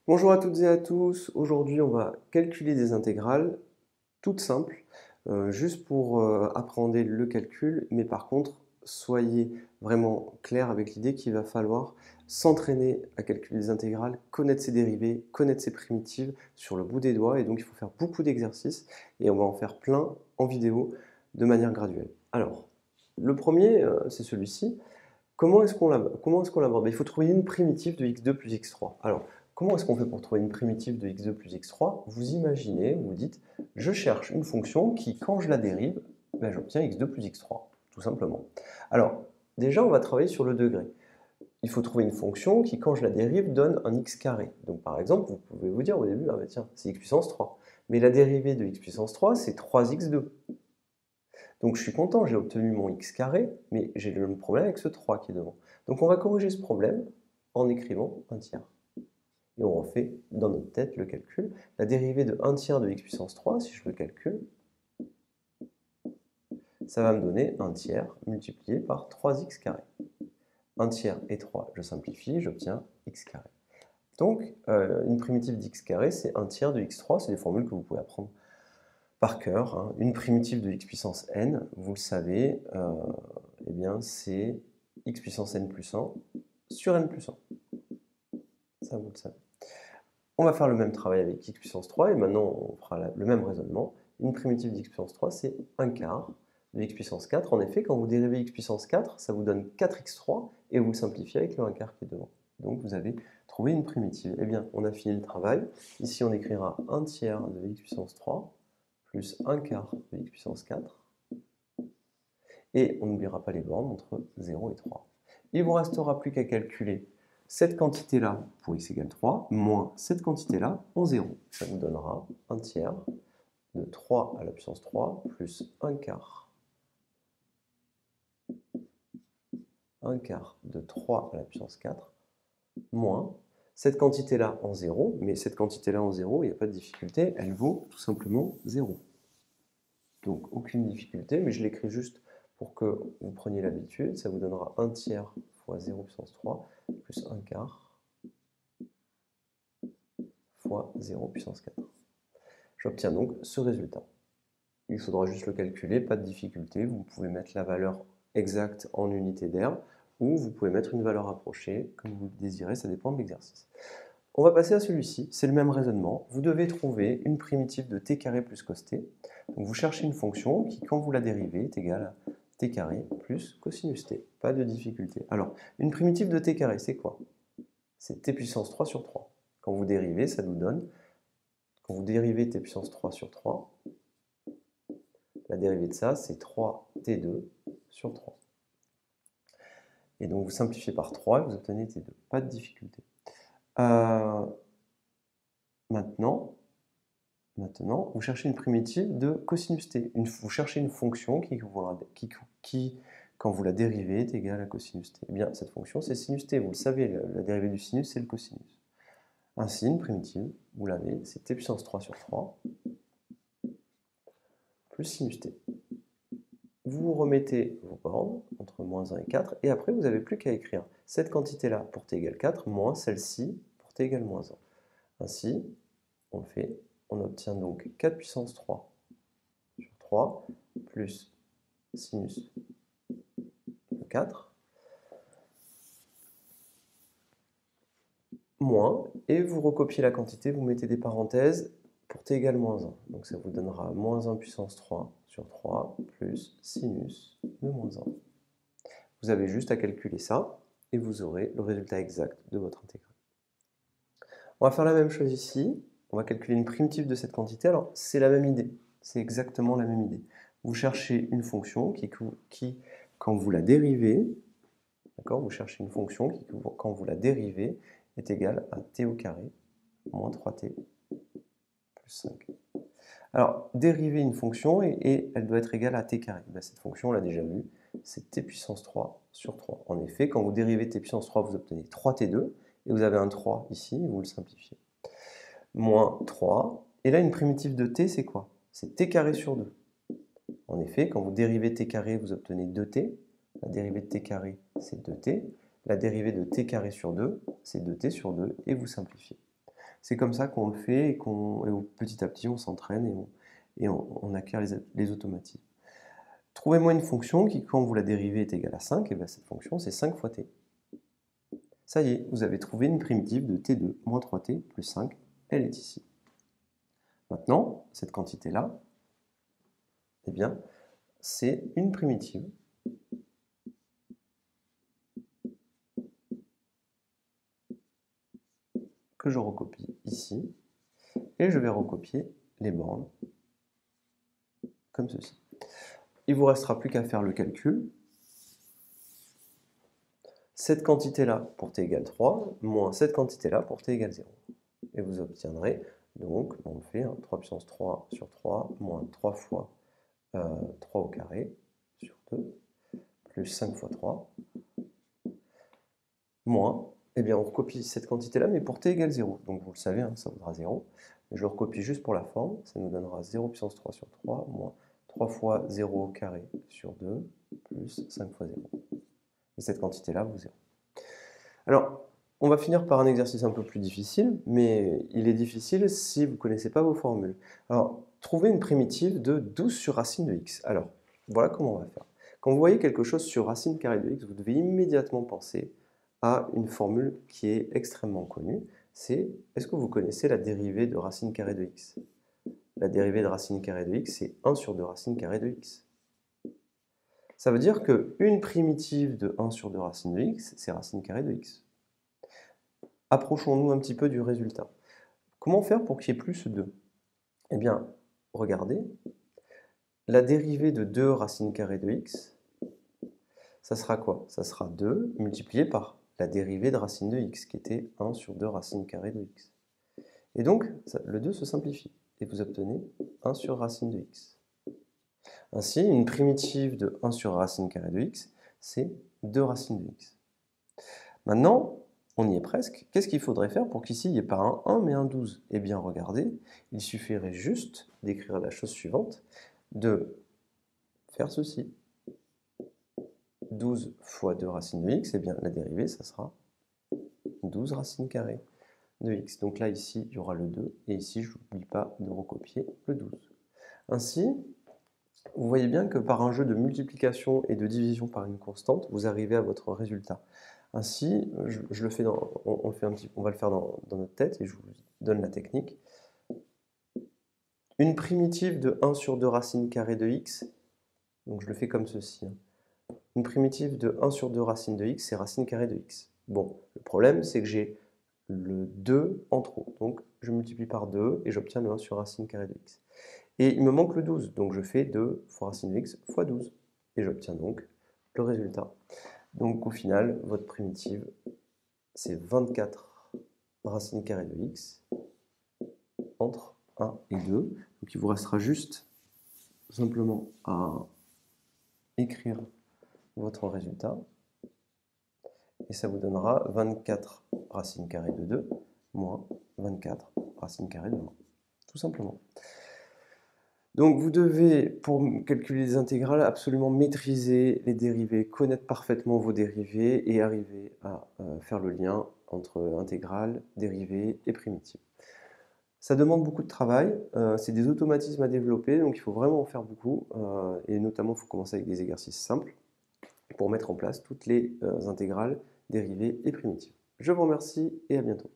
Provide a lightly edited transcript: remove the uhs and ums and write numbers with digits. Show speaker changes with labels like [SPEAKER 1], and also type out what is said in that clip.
[SPEAKER 1] Bonjour à toutes et à tous. Aujourd'hui, on va calculer des intégrales toutes simples, juste pour appréhender le calcul. Mais par contre, soyez vraiment clairs avec l'idée qu'il va falloir s'entraîner à calculer des intégrales, connaître ses dérivées, connaître ses primitives sur le bout des doigts. Et donc, il faut faire beaucoup d'exercices et on va en faire plein en vidéo de manière graduelle. Alors, le premier, c'est celui-ci. Comment est-ce qu'on l'aborde? Il faut trouver une primitive de x2 plus x3. Alors, comment est-ce qu'on fait pour trouver une primitive de x2 plus x3? Vous imaginez, vous dites, je cherche une fonction qui, quand je la dérive, j'obtiens x2 plus x3, tout simplement. Alors, déjà, on va travailler sur le degré. Il faut trouver une fonction qui, quand je la dérive, donne un x carré. Donc, par exemple, vous pouvez vous dire au début, ah bah tiens, c'est x puissance 3. Mais la dérivée de x puissance 3, c'est 3x2. Donc je suis content, j'ai obtenu mon x carré, mais j'ai le même problème avec ce 3 qui est devant. Donc on va corriger ce problème en écrivant un tiers. Et on refait dans notre tête le calcul. La dérivée de 1 tiers de x puissance 3, si je le calcule, ça va me donner 1 tiers multiplié par 3x carré. 1 tiers et 3, je simplifie, j'obtiens x carré. Donc une primitive d'x carré, c'est 1 tiers de x3, c'est des formules que vous pouvez apprendre par cœur, hein. Une primitive de x puissance n, vous le savez, eh bien c'est x puissance n plus 1 sur n plus 1. Ça, vous le savez. On va faire le même travail avec x puissance 3, et maintenant on fera le même raisonnement. Une primitive d'x puissance 3, c'est 1 quart de x puissance 4. En effet, quand vous dérivez x puissance 4, ça vous donne 4x3, et vous le simplifiez avec le 1 quart qui est devant. Donc vous avez trouvé une primitive. Eh bien, on a fini le travail. Ici, on écrira 1 tiers de x puissance 3, plus 1 quart de x puissance 4, et on n'oubliera pas les bornes entre 0 et 3. Il ne vous restera plus qu'à calculer cette quantité-là pour x égale 3, moins cette quantité-là en 0. Ça vous donnera 1 tiers de 3 à la puissance 3, plus 1 quart de 3 à la puissance 4, moins cette quantité-là en 0, mais cette quantité-là en 0, il n'y a pas de difficulté, elle vaut tout simplement 0. Donc aucune difficulté, mais je l'écris juste pour que vous preniez l'habitude. Ça vous donnera 1 tiers fois 0 puissance 3 plus 1 quart fois 0 puissance 4. J'obtiens donc ce résultat. Il faudra juste le calculer, pas de difficulté. Vous pouvez mettre la valeur exacte en unité d'air ou vous pouvez mettre une valeur approchée comme vous le désirez, ça dépend de l'exercice. On va passer à celui-ci, c'est le même raisonnement. Vous devez trouver une primitive de t carré plus cos t. Donc vous cherchez une fonction qui, quand vous la dérivez, est égale à t carré plus cosinus t. Pas de difficulté. Alors, une primitive de t carré, c'est quoi? C'est t puissance 3 sur 3. Quand vous dérivez, ça nous donne, quand vous dérivez t puissance 3 sur 3, la dérivée de ça, c'est 3t2 sur 3. Et donc vous simplifiez par 3 et vous obtenez t2. Pas de difficulté. Maintenant, vous cherchez une primitive de cosinus t. Vous cherchez une fonction qui, quand vous la dérivez, est égale à cosinus t. Eh bien, cette fonction, c'est sinus t. Vous le savez, la dérivée du sinus, c'est le cosinus. Ainsi, une primitive, vous l'avez, c'est t puissance 3 sur 3 plus sinus t. Vous remettez vos bornes entre moins 1 et 4, et après, vous n'avez plus qu'à écrire cette quantité-là pour t égale 4, moins celle-ci pour t égale moins 1. Ainsi, on fait, on obtient donc 4 puissance 3 sur 3 plus sinus de 4 moins, et vous recopiez la quantité, vous mettez des parenthèses pour t égale moins 1. Donc ça vous donnera moins 1 puissance 3 sur 3 plus sinus de moins 1. Vous avez juste à calculer ça et vous aurez le résultat exact de votre intégrale. On va faire la même chose ici. On va calculer une primitive de cette quantité. Alors, c'est la même idée. C'est exactement la même idée. Vous cherchez une fonction qui quand vous la dérivez, d'accord, vous cherchez une fonction qui, quand vous la dérivez, est égale à t au carré moins 3t plus 5. Alors, dériver une fonction et elle doit être égale à t carré. Ben, cette fonction, on l'a déjà vue, c'est t puissance 3 sur 3. En effet, quand vous dérivez t puissance 3, vous obtenez 3t2, et vous avez un 3 ici, vous le simplifiez. Moins 3, et là, une primitive de t, c'est quoi? C'est t carré sur 2. En effet, quand vous dérivez t carré, vous obtenez 2t. La dérivée de t carré, c'est 2t. La dérivée de t carré sur 2, c'est 2t sur 2, et vous simplifiez. C'est comme ça qu'on le fait et petit à petit on s'entraîne et on acquiert les automatismes. Trouvez-moi une fonction qui, quand vous la dérivez, est égale à 5, et bien cette fonction c'est 5 fois t. Ça y est, vous avez trouvé une primitive de t2 moins 3t plus 5, elle est ici. Maintenant, cette quantité-là, eh bien, c'est une primitive que je recopie ici, et je vais recopier les bornes comme ceci. Il ne vous restera plus qu'à faire le calcul. Cette quantité-là pour t égale 3, moins cette quantité-là pour t égale 0. Et vous obtiendrez, donc, on fait 3 puissance 3 sur 3, moins 3 fois 3 au carré sur 2, plus 5 fois 3, moins, eh bien on recopie cette quantité-là, mais pour t égale 0. Donc vous le savez, ça vaudra 0. Je le recopie juste pour la forme, ça nous donnera 0 puissance 3 sur 3, moins 3 fois 0 au carré sur 2, plus 5 fois 0. Et cette quantité-là vaut 0. Alors, on va finir par un exercice un peu plus difficile, mais il est difficile si vous ne connaissez pas vos formules. Alors, trouvez une primitive de 12 sur racine de x. Alors, voilà comment on va faire. Quand vous voyez quelque chose sur racine carrée de x, vous devez immédiatement penser à une formule qui est extrêmement connue. C'est, est-ce que vous connaissez la dérivée de racine carrée de x? La dérivée de racine carrée de x, c'est 1 sur 2 racine carrée de x. Ça veut dire qu'une primitive de 1 sur 2 racine de x, c'est racine carrée de x. Approchons-nous un petit peu du résultat. Comment faire pour qu'il y ait plus 2? Eh bien, regardez, la dérivée de 2 racine carrée de x, ça sera quoi? Ça sera 2 multiplié par la dérivée de racine de x, qui était 1 sur 2 racine carrée de x. Et donc, le 2 se simplifie, et vous obtenez 1 sur racine de x. Ainsi, une primitive de 1 sur racine carrée de x, c'est 2 racines de x. Maintenant, on y est presque. Qu'est-ce qu'il faudrait faire pour qu'ici, il n'y ait pas un 1, mais un 12? Eh bien, regardez, il suffirait juste d'écrire la chose suivante, de faire ceci. 12 fois 2 racines de x, eh bien, la dérivée, ça sera 12 racines carrées de x. Donc là, ici, il y aura le 2, et ici, je n'oublie pas de recopier le 12. Ainsi, vous voyez bien que par un jeu de multiplication et de division par une constante, vous arrivez à votre résultat. Ainsi, je le fais on va le faire dans notre tête et je vous donne la technique. Une primitive de 1 sur 2 racine carrée de x, donc je le fais comme ceci. Une primitive de 1 sur 2 racine de x, c'est racine carrée de x. Bon, le problème, c'est que j'ai le 2 en trop. Donc, je multiplie par 2 et j'obtiens le 1 sur racine carrée de x. Et il me manque le 12, donc je fais 2 fois racine de x fois 12. Et j'obtiens donc le résultat. Donc, au final, votre primitive, c'est 24 racine carrée de x entre 1 et 2. Donc, il vous restera juste simplement à écrire votre résultat. Et ça vous donnera 24 racine carrée de 2 moins 24 racine carrée de 1. Tout simplement. Donc vous devez, pour calculer les intégrales, absolument maîtriser les dérivés, connaître parfaitement vos dérivés et arriver à faire le lien entre intégrales, dérivés et primitives. Ça demande beaucoup de travail, c'est des automatismes à développer, donc il faut vraiment en faire beaucoup, et notamment il faut commencer avec des exercices simples pour mettre en place toutes les intégrales, dérivées et primitives. Je vous remercie et à bientôt.